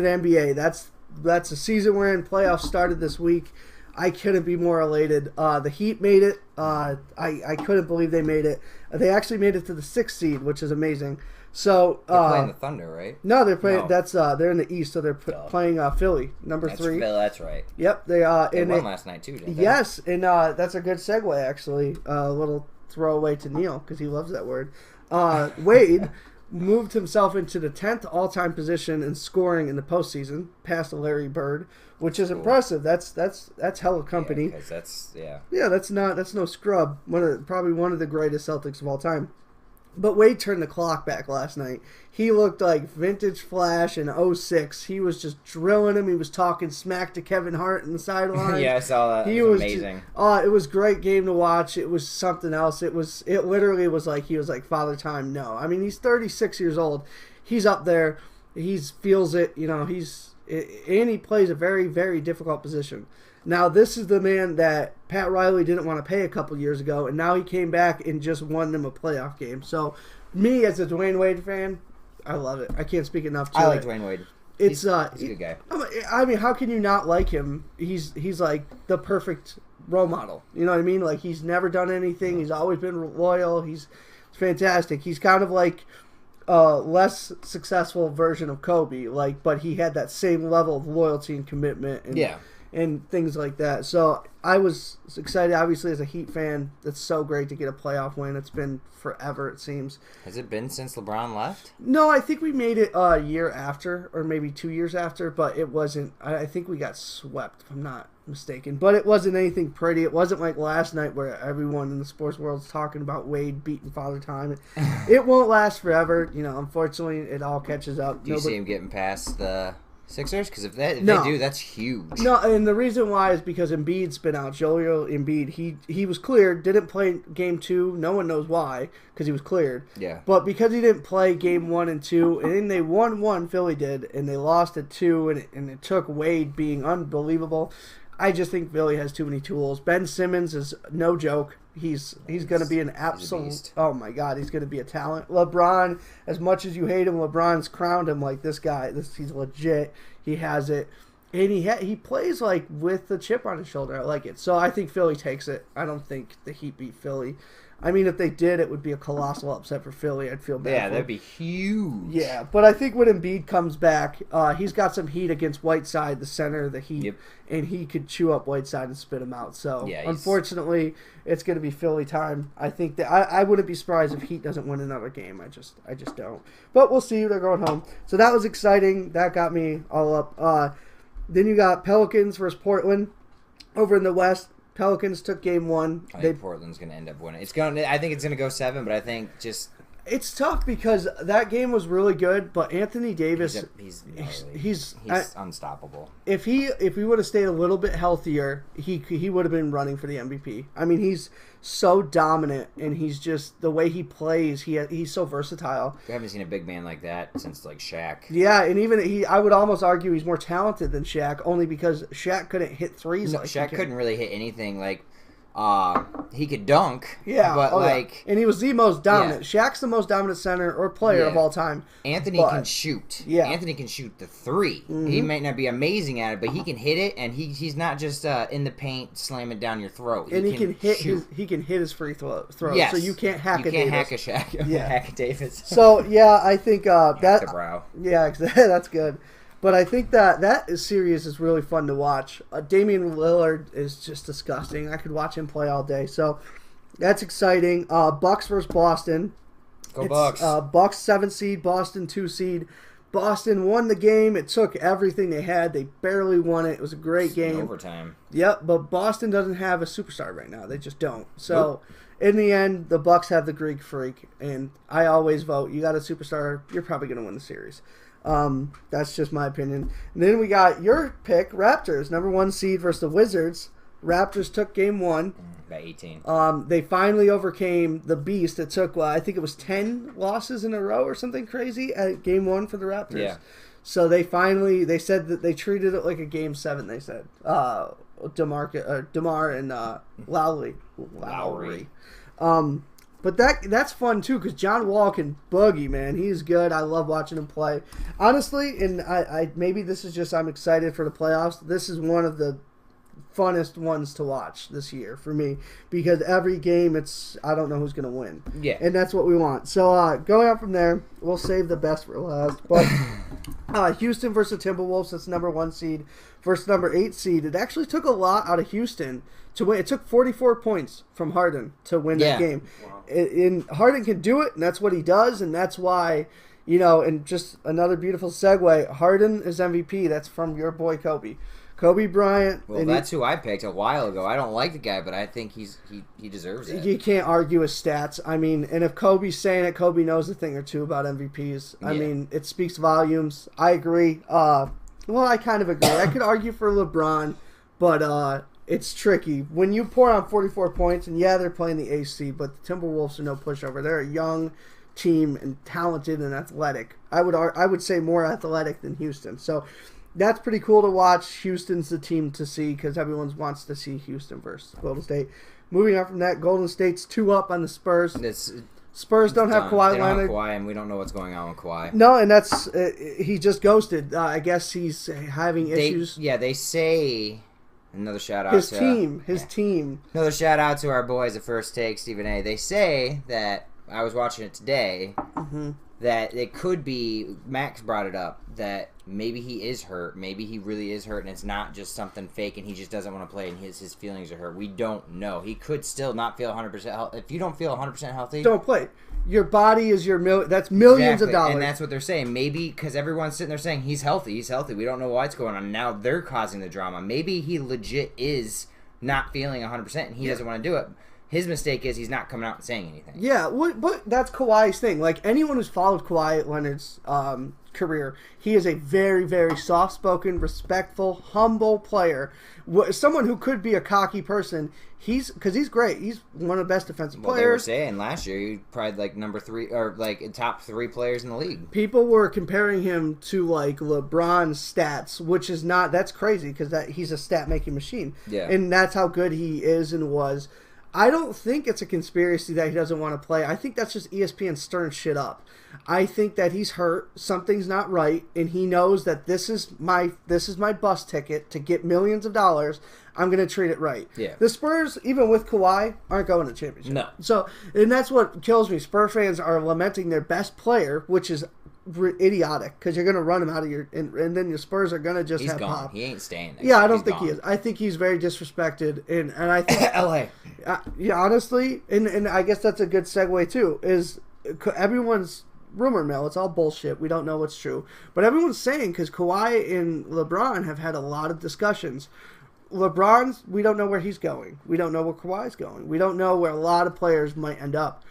the NBA. That's the season we're in. Playoffs started this week. I couldn't be more elated. The Heat made it. I couldn't believe they made it. They actually made it to the 6th seed, which is amazing. So they're playing the Thunder, right? No, they're playing. No. They're in the East, so they're playing Philly, number 3. That's right. Yep, they won last night too, didn't they? Yes, and that's a good segue actually. A little throwaway to Neil because he loves that word. Wade moved himself into the 10th all-time position in scoring in the postseason, past Larry Bird, which is impressive. That's hella company. Yeah, that's no scrub. Probably one of the greatest Celtics of all time. But Wade turned the clock back last night. He looked like vintage Flash in 06. He was just drilling him. He was talking smack to Kevin Hart in the sideline. Yeah, I saw that. It was amazing. It was a great game to watch. It was something else. It literally was like he was like Father Time. No, I mean he's 36 years old. He's up there. He feels it. You know, and he plays a very, very difficult position. Now, this is the man that Pat Riley didn't want to pay a couple years ago, and now he came back and just won them a playoff game. So, me as a Dwayne Wade fan, I love it. I can't speak enough to it. I like Dwayne Wade. He's a good guy. I mean, how can you not like him? He's like the perfect role model. You know what I mean? Like, he's never done anything. He's always been loyal. He's fantastic. He's kind of like less successful version of Kobe, but he had that same level of loyalty and commitment. And things like that. So I was excited, obviously, as a Heat fan. It's so great to get a playoff win. It's been forever, it seems. Has it been since LeBron left? No, I think we made it a year after, or maybe 2 years after, but it wasn't. I think we got swept, if I'm not mistaken. But it wasn't anything pretty. It wasn't like last night where everyone in the sports world is talking about Wade beating Father Time. It won't last forever. You know, unfortunately, it all catches up. Do you see him getting past the Sixers? Because if they do, that's huge. No, and the reason why is because Embiid's been out. Joel Embiid, he was cleared, didn't play Game 2. No one knows why, because he was cleared. Yeah. But because he didn't play Game 1 and 2, and then they won 1, Philly did, and they lost at 2, and it took Wade being unbelievable. I just think Philly has too many tools. Ben Simmons is no joke. He's going to be an absolute... Oh, my God. He's going to be a talent. LeBron, as much as you hate him, LeBron's crowned him like this guy. He's legit. He has it. And he plays like with the chip on his shoulder. I like it. So I think Philly takes it. I don't think the Heat beat Philly. I mean, if they did, it would be a colossal upset for Philly. I'd feel bad. Yeah, that'd be huge. Yeah, but I think when Embiid comes back, he's got some heat against Whiteside, the center of the Heat, and he could chew up Whiteside and spit him out. So, unfortunately, it's going to be Philly time. I think that I wouldn't be surprised if Heat doesn't win another game. I just don't. But we'll see. They're going home. So that was exciting. That got me all up. Then you got Pelicans versus Portland over in the West. Pelicans took Game 1. I think Portland's going to end up winning. I think it's going to go 7, but I think just... It's tough because that game was really good, but Anthony Davis, he's unstoppable. If he would have stayed a little bit healthier, he would have been running for the MVP. I mean, he's so dominant, and he's just the way he plays. He's so versatile. I haven't seen a big man like that since like Shaq. Yeah, and even I would almost argue he's more talented than Shaq, only because Shaq couldn't hit threes. No, Shaq couldn't really hit anything like. He could dunk, but and he was the most dominant. Yeah. Shaq's the most dominant center or player of all time. Anthony can shoot. Yeah, Anthony can shoot the 3. Mm-hmm. He might not be amazing at it, but he can hit it, and he's not just in the paint slamming down your throat. And he can hit his free throw. Yes. So you can't hack Davis. Hack a Shaq. Yeah, hack a Davis. So I think that the brow. Yeah, that's good. But I think that series is really fun to watch. Damian Lillard is just disgusting. I could watch him play all day. So that's exciting. Bucks versus Boston. Go Bucks. Bucks 7 seed, Boston 2 seed. Boston won the game. It took everything they had. They barely won it. It was a great game. Overtime. Yep, but Boston doesn't have a superstar right now. They just don't. So in the end, the Bucks have the Greek Freak, and I always vote. You got a superstar, you're probably going to win the series. That's just my opinion. And then we got your pick, Raptors, number 1 seed versus the Wizards. Raptors took Game 1. By 18. They finally overcame the Beast. It took, I think it was 10 losses in a row or something crazy at Game 1 for the Raptors. Yeah. So they said that they treated it like a Game 7, they said. DeMar and Lowry. But that's fun too because John Wall can boogie, man. He's good. I love watching him play. Honestly, and I maybe this is just I'm excited for the playoffs. This is one of the funnest ones to watch this year for me because every game I don't know who's going to win. Yeah. And that's what we want. So going on from there, we'll save the best for last. But Houston versus Timberwolves, that's number 1 seed versus number 8 seed. It actually took a lot out of Houston to win. It took 44 points from Harden to win that game. Wow. And Harden can do it, and that's what he does, and that's why, and just another beautiful segue, Harden is MVP. That's from your boy Kobe. Kobe Bryant. Well, that's who I picked a while ago. I don't like the guy, but I think he deserves it. You can't argue his stats. I mean, and if Kobe's saying it, Kobe knows a thing or two about MVPs. I mean, it speaks volumes. I agree. Well, I kind of agree. I could argue for LeBron, but it's tricky. When you pour on 44 points, and they're playing the AC, but the Timberwolves are no pushover. They're a young team and talented and athletic. I would say more athletic than Houston. So that's pretty cool to watch. Houston's the team to see because everyone wants to see Houston versus Golden State. Moving on from that, Golden State's 2 up on the Spurs. Spurs don't have Kawhi Leonard. They don't have Kawhi, and we don't know what's going on with Kawhi. No, and that's he just ghosted. I guess he's having issues. Yeah, they say another shout out his to team. Another shout out to our boys at First Take, Stephen A. They say that I was watching it today. Mm-hmm. That it could be, Max brought it up, that maybe he is hurt. Maybe he really is hurt and it's not just something fake and he just doesn't want to play and his feelings are hurt. We don't know. He could still not feel 100% healthy. If you don't feel 100% healthy, don't play. Your body is your that's millions of dollars. And that's what they're saying. Maybe because everyone's sitting there saying he's healthy. We don't know what's going on. Now they're causing the drama. Maybe he legit is not feeling 100% and he doesn't want to do it. His mistake is he's not coming out and saying anything. Yeah, but that's Kawhi's thing. Like, anyone who's followed Kawhi Leonard's career, he is a very, very soft-spoken, respectful, humble player. Someone who could be a cocky person. Because he's great. He's one of the best defensive players. They were saying last year he probably like number 3 or like top 3 players in the league. People were comparing him to like LeBron's stats, which is not. That's crazy because he's a stat-making machine. Yeah, and that's how good he is and was. I don't think it's a conspiracy that he doesn't want to play. I think that's just ESPN stirring shit up. I think that he's hurt, something's not right, and he knows that this is my bus ticket to get millions of dollars. I'm going to treat it right. Yeah. The Spurs, even with Kawhi, aren't going to the championship. No. So, and that's what kills me. Spurs fans are lamenting their best player, which is idiotic because you're going to run him out of your and then your Spurs are going to just have gone. pop. He ain't staying there. Yeah, I don't think he is. I think he's very disrespected, and I think LA. Yeah, honestly, and I guess that's a good segue too. Is everyone's rumor mill? It's all bullshit. We don't know what's true, but everyone's saying because Kawhi and LeBron have had a lot of discussions. LeBron's, we don't know where he's going. We don't know where Kawhi's going. We don't know where a lot of players might end up.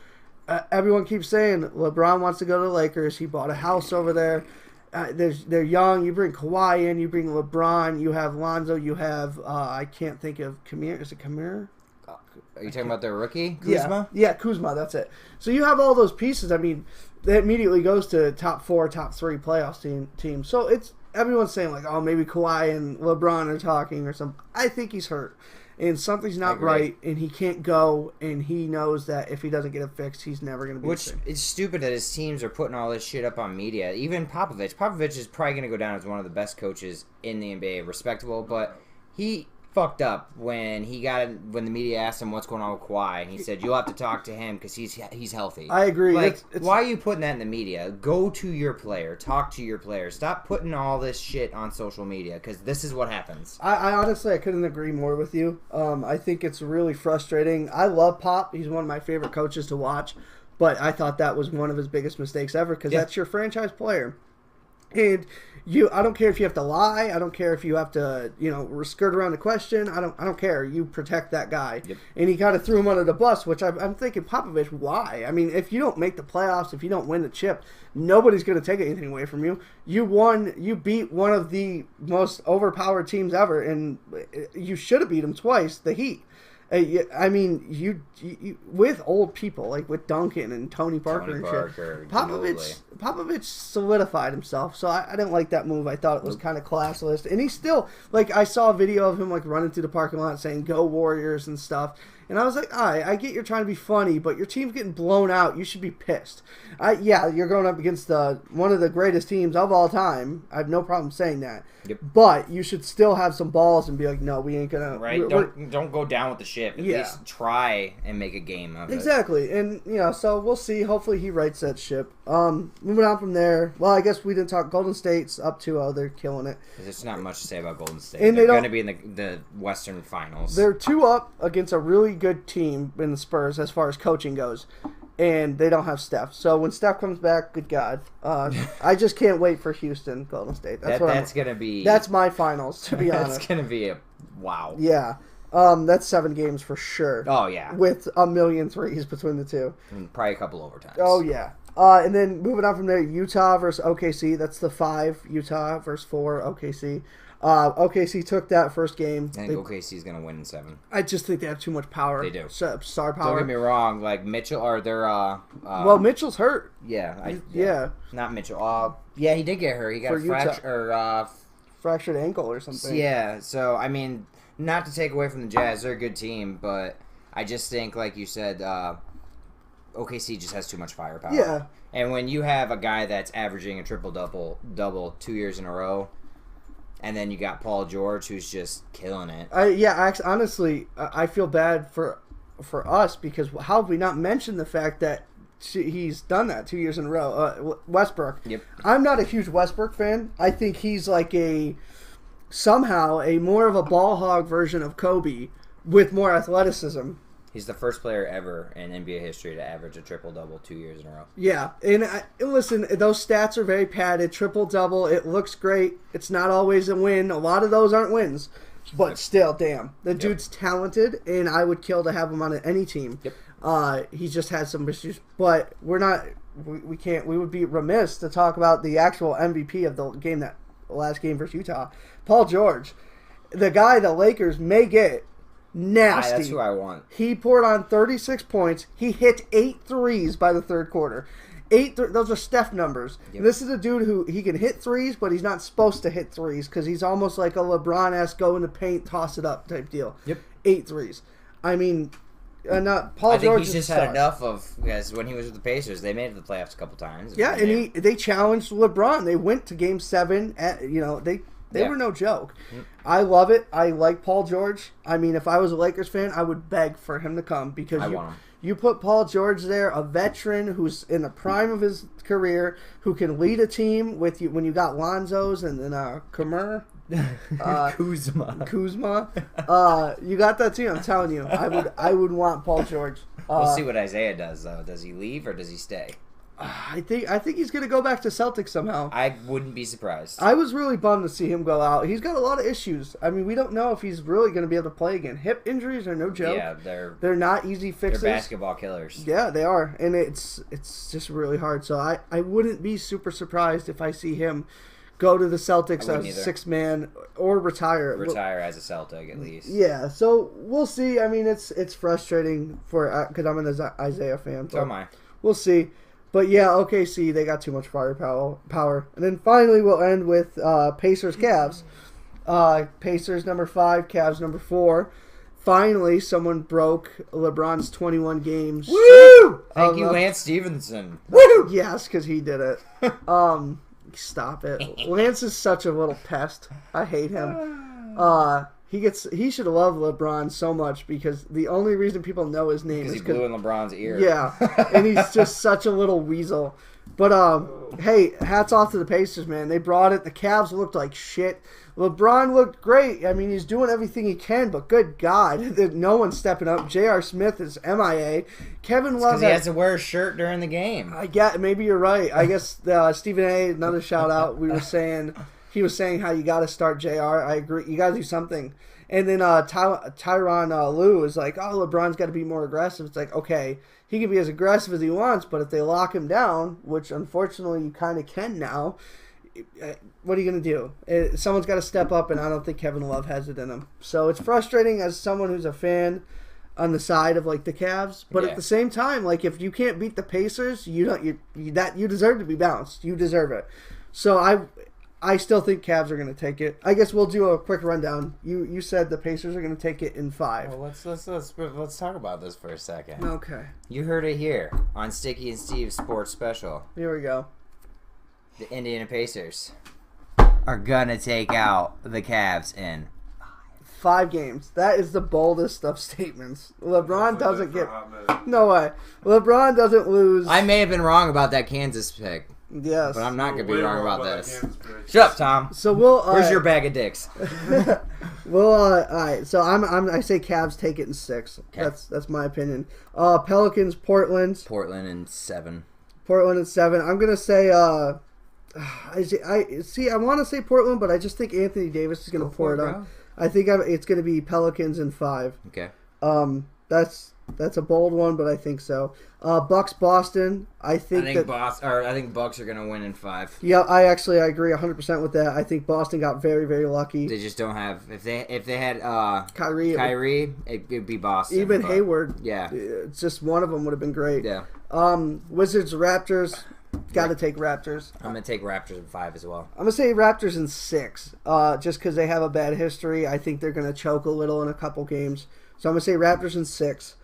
Everyone keeps saying LeBron wants to go to the Lakers. He bought a house over there. They're young. You bring Kawhi in. You bring LeBron. You have Lonzo. You have I can't think of Kamir. Is it Kamir? Are you talking about their rookie, Kuzma? Yeah, Kuzma. That's it. So you have all those pieces. I mean, that immediately goes to top 4, top 3 playoffs team. So it's everyone's saying like, oh, maybe Kawhi and LeBron are talking or something. I think he's hurt. And something's not right, and he can't go, and he knows that if he doesn't get it fixed, he's never going to be Which it's stupid that his teams are putting all this shit up on media. Even Popovich. Popovich is probably going to go down as one of the best coaches in the NBA, respectable, but he fucked up when the media asked him what's going on with Kawhi, and he said, you'll have to talk to him because he's healthy. I agree. Like, why are you putting that in the media? Go to your player. Talk to your player. Stop putting all this shit on social media because this is what happens. I honestly, I couldn't agree more with you. I think it's really frustrating. I love Pop. He's one of my favorite coaches to watch, but I thought that was one of his biggest mistakes ever because that's your franchise player. And I don't care if you have to lie. I don't care if you have to, skirt around the question. I don't care. You protect that guy. Yep. And he kind of threw him under the bus, which I'm thinking, Popovich, why? I mean, if you don't make the playoffs, if you don't win the chip, nobody's going to take anything away from you. You beat one of the most overpowered teams ever, and you should have beat them twice, the Heat. I mean, you with old people like with Duncan and Tony Parker and shit. Popovich solidified himself, so I didn't like that move. I thought it was kind of classless, and he's still like I saw a video of him like running through the parking lot saying "Go Warriors" and stuff, And I was like, all right, I get you're trying to be funny, but your team's getting blown out. You should be pissed. Yeah, you're going up against one of the greatest teams of all time. I have no problem saying that. Yep. But you should still have some balls and be like, no, we ain't gonna. Right? Don't go down with the ship. At least try and make a game of it. Exactly. And so we'll see. Hopefully he rights that ship. Moving on from there. Well, I guess we didn't talk. Golden State's up 2-0. They're killing it. There's not much to say about Golden State. And they're going to be in the Western Finals. They're 2-up against a really good team in the Spurs as far as coaching goes. And they don't have Steph. So when Steph comes back, good God. I just can't wait for Houston, Golden State. That's going to be... That's my finals, to be honest. That's going to be a... Wow. Yeah. That's 7 games for sure. Oh, yeah. With a million threes between the two. And probably a couple overtimes. Oh, yeah. And then moving on from there, Utah versus OKC. That's the 5. Utah versus 4, OKC. OKC took that first game. I think OKC is going to win in 7. I just think they have too much power. They do. Star power. Don't get me wrong. Like Mitchell, or they're... well, Mitchell's hurt. Yeah. Yeah. Not Mitchell. Yeah, he did get hurt. He got a fractured ankle or something. Yeah. So, I mean, not to take away from the Jazz. They're a good team, but I just think, like you said, OKC just has too much firepower. Yeah. And when you have a guy that's averaging a triple-double 2 years in a row... And then you got Paul George, who's just killing it. Honestly, I feel bad for us because how have we not mentioned the fact that he's done that 2 years in a row? Westbrook. Yep. I'm not a huge Westbrook fan. I think he's like somehow a more of a ball hog version of Kobe with more athleticism. He's the first player ever in NBA history to average a triple-double 2 years in a row. Yeah, and listen, those stats are very padded. Triple-double, it looks great. It's not always a win. A lot of those aren't wins. But still, damn. The dude's talented, and I would kill to have him on any team. Yep. He just has some issues. But we're not... We can't... We would be remiss to talk about the actual MVP of the last game versus Utah. Paul George. The guy the Lakers may get... Nasty. That's who I want. He poured on 36 points. He hit 8 threes by the third quarter. Those are Steph numbers. Yep. This is a dude who he can hit threes, but he's not supposed to hit threes because he's almost like a LeBron-esque go in the paint, toss it up type deal. Yep. 8 threes. I mean, Paul I George think he's just had enough of, because when he was with the Pacers, they made it to the playoffs a couple times. Yeah, and they challenged LeBron. They went to Game 7. They were no joke. I love it. I like Paul George. I mean, if I was a Lakers fan, I would beg for him to come because you put Paul George there, a veteran who's in the prime of his career, who can lead a team with you when you got Lonzo's and then Kuzma. You got that team. I'm telling you, I would want Paul George. We'll see what Isaiah does though. Does he leave or does he stay? I think he's gonna go back to Celtics somehow. I wouldn't be surprised. I was really bummed to see him go out. He's got a lot of issues. I mean, we don't know if he's really gonna be able to play again. Hip injuries are no joke. Yeah, they're not easy fixes. They're basketball killers. Yeah, they are, and it's just really hard. So I wouldn't be super surprised if I see him go to the Celtics as a 6-man or retire. Retire as a Celtic at least. Yeah, so we'll see. I mean, it's frustrating because I'm an Isaiah fan. So am I. We'll see. But yeah, OKC, they got too much firepower. And then finally we'll end with Pacers-Cavs. Pacers number 5, Cavs number 4. Finally, someone broke LeBron's 21 games. Woo! Thank you, Lance Stevenson. Woo! Yes, because he did it. Stop it. Lance is such a little pest. I hate him. He should love LeBron so much because the only reason people know his name is because he blew in LeBron's ear. Yeah, and he's just such a little weasel. But hey, hats off to the Pacers, man. They brought it. The Cavs looked like shit. LeBron looked great. I mean, he's doing everything he can, but good God, no one's stepping up. J.R. Smith is MIA. Kevin Love, because he has to wear a shirt during the game. Maybe you're right. I guess Stephen A. Another shout out. He was saying how you got to start JR. I agree. You got to do something. And then Tyronn Lue is like, oh, LeBron's got to be more aggressive. It's like, okay, he can be as aggressive as he wants, but if they lock him down, which unfortunately you kind of can now, what are you going to do? Someone's got to step up, and I don't think Kevin Love has it in him. So it's frustrating as someone who's a fan on the side of like the Cavs, but at the same time, like if you can't beat the Pacers, you deserve to be bounced. You deserve it. So I still think Cavs are going to take it. I guess we'll do a quick rundown. You said the Pacers are going to take it in 5. Well, let's talk about this for a second. Okay. You heard it here on Sticky and Steve's Sports Special. Here we go. The Indiana Pacers are gonna take out the Cavs in 5 games. That is the boldest of statements. LeBron doesn't get... No way. LeBron doesn't lose... I may have been wrong about that Kansas pick. Yes. But I'm not going to be wrong about this. Shut up, Tom. So we'll... Where's your bag of dicks? Well, all right. So I say Cavs take it in 6. Okay. That's my opinion. Pelicans, Portland. Portland in 7. Portland in 7. I'm going to say... I want to say Portland, but I just think Anthony Davis is going to pour it up. I think it's going to be Pelicans in 5. Okay. That's a bold one, but I think so. Bucks Boston. I think Bucks are going to win in 5. Yeah, I agree 100% with that. I think Boston got very, very lucky. They just don't have if they had Kyrie, it'd be Boston. Even Hayward. Yeah. It's just one of them would have been great. Yeah. Wizards Raptors. Got to take Raptors. I'm going to take Raptors in 5 as well. I'm going to say Raptors in 6. Just because they have a bad history. I think they're going to choke a little in a couple games. So I'm going to say Raptors in 6.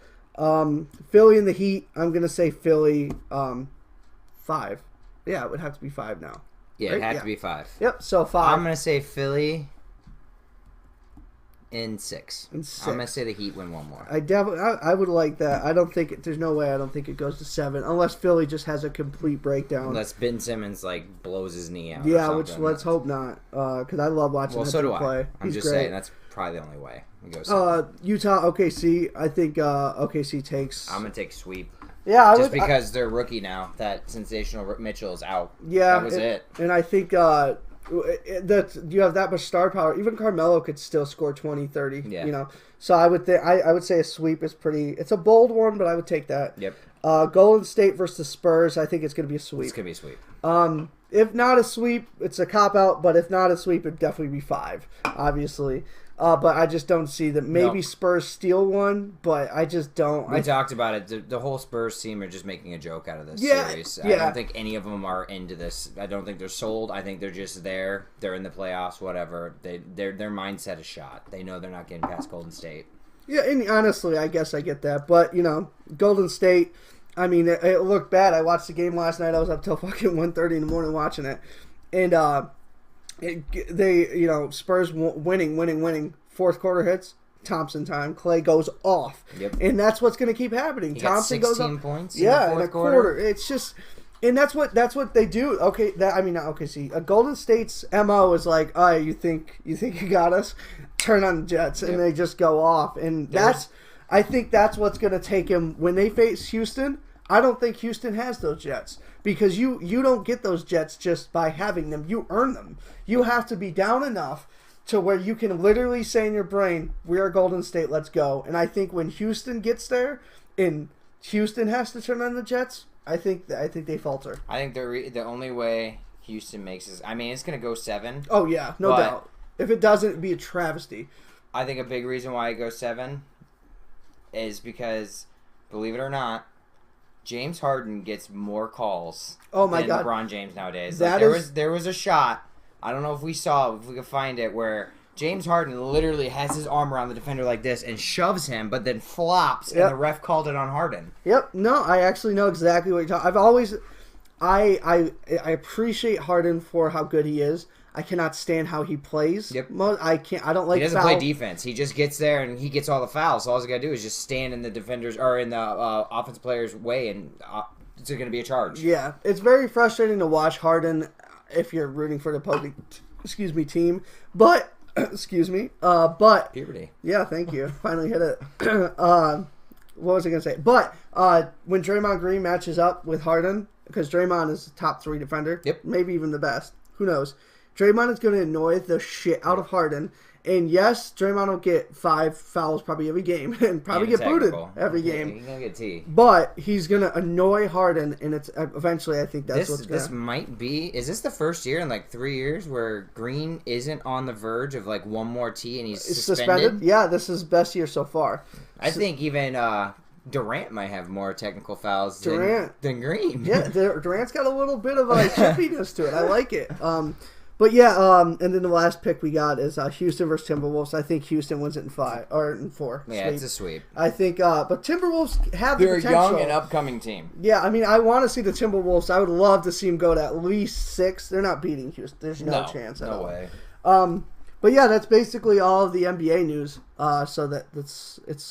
Philly and the Heat. I'm going to say Philly 5. Yeah, it would have to be 5 now. Yeah, right? It had to be 5. Yep, so 5. I'm going to say Philly in 6. In 6. I'm going to say the Heat win one more. I would like that. I don't think there's no way I don't think it goes to 7 unless Philly just has a complete breakdown. Unless Ben Simmons blows his knee out. Yeah, which let's hope not. Because I love watching him play. I'm just saying that's probably the only way we go. Utah OKC. I think OKC takes. I'm gonna take sweep. Yeah, because they're rookie now. That sensational Mitchell is out. Yeah, that was it. And I think that you have that much star power. Even Carmelo could still score 20, 30. Yeah. You know. So I would say a sweep is pretty. It's a bold one, but I would take that. Yep. Golden State versus Spurs. I think it's gonna be a sweep. It's gonna be a sweep. If not a sweep, it's a cop out. But if not a sweep, it'd definitely be 5. Obviously. But I just don't see that. Maybe Spurs steal one, but I just don't. We talked about it. The whole Spurs team are just making a joke out of this series. I don't think any of them are into this. I don't think they're sold. I think they're just there. They're in the playoffs, whatever. Their mindset is shot. They know they're not getting past Golden State. Yeah, and honestly, I guess I get that. But, Golden State, I mean, it looked bad. I watched the game last night. I was up till fucking 1:30 in the morning watching it. And, Spurs winning. Fourth quarter hits, Thompson time. Clay goes off. Yep. And that's what's going to keep happening. He Thompson got 16 goes off. points in a quarter. It's just, and that's what they do. Okay, not OKC. Golden State's MO is like, oh, you think you got us? Turn on the Jets, and they just go off. And I think that's what's going to take him when they face Houston. I don't think Houston has those Jets because you don't get those Jets just by having them. You earn them. You have to be down enough to where you can literally say in your brain, we are Golden State, let's go. And I think when Houston gets there and Houston has to turn on the Jets, I think they falter. I think the only way Houston makes is, it's going to go 7. Oh, yeah, no doubt. If it doesn't, it'd be a travesty. I think a big reason why it goes 7 is because, believe it or not, James Harden gets more calls than LeBron James nowadays. There was a shot. I don't know if we could find it, where James Harden literally has his arm around the defender like this and shoves him, but then flops, and the ref called it on Harden. Yep. No, I actually know exactly what you're talking. I've always, I appreciate Harden for how good he is. I cannot stand how he plays. Yep. I don't like. He doesn't play defense. He just gets there and he gets all the fouls. So all he's got to do is just stand in the defenders or in the offensive player's way, and it's going to be a charge. Yeah, it's very frustrating to watch Harden if you're rooting for the opposing, team. But but puberty. Yeah, thank you. Finally hit it. What was I gonna say? But when Draymond Green matches up with Harden, because Draymond is the top 3 defender, maybe even the best. Who knows? Draymond is going to annoy the shit out of Harden. And yes, Draymond will get 5 fouls probably every game and probably get booted every game. He's going to get T. But he's going to annoy Harden, and it's eventually I think that's what's going to This might be... Is this the first year in 3 years where Green isn't on the verge of one more T and he's suspended? Yeah, this is best year so far. I think even... Durant might have more technical fouls than Green. Yeah, Durant's got a little bit of a chippiness to it. I like it. But yeah, and then the last pick we got is Houston versus Timberwolves. I think Houston wins it in 5 or in 4. Yeah, sweep. it's a sweep. I think, but Timberwolves have the They're a potential. young and upcoming team. Yeah, I mean, I want to see the Timberwolves. I would love to see them go to at least 6. They're not beating Houston. There's no chance at all. No way. But yeah, that's basically all of the NBA news. So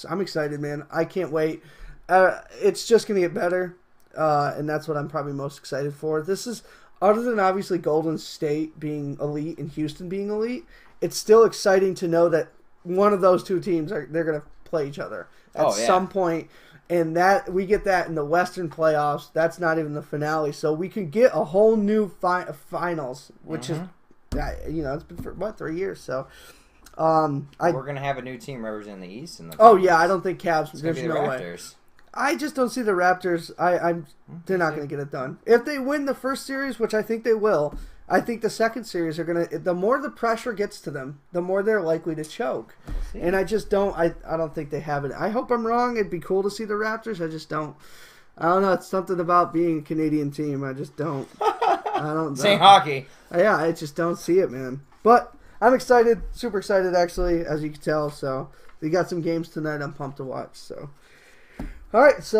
I'm excited, man. I can't wait. It's just gonna get better, and that's what I'm probably most excited for. This is other than obviously Golden State being elite and Houston being elite. It's still exciting to know that one of those two teams they're gonna play each other at some point, and that we get that in the Western playoffs. That's not even the finale, so we can get a whole new finals, which is. It's been for 3 years, so we're gonna have a new team representing the East. I don't think Cavs. It's There's gonna be the no Raptors. way. I just don't see the Raptors. They're not gonna get it done. If they win the first series, which I think they will, I think the second series are gonna. The more the pressure gets to them, the more they're likely to choke. And I just don't. I don't think they have it. I hope I'm wrong. It'd be cool to see the Raptors. I just don't. I don't know. It's something about being a Canadian team. I just don't. I don't know. Saying hockey. Yeah, I just don't see it, man. But I'm excited, super excited, actually, as you can tell. So we got some games tonight. I'm pumped to watch. So, all right. So.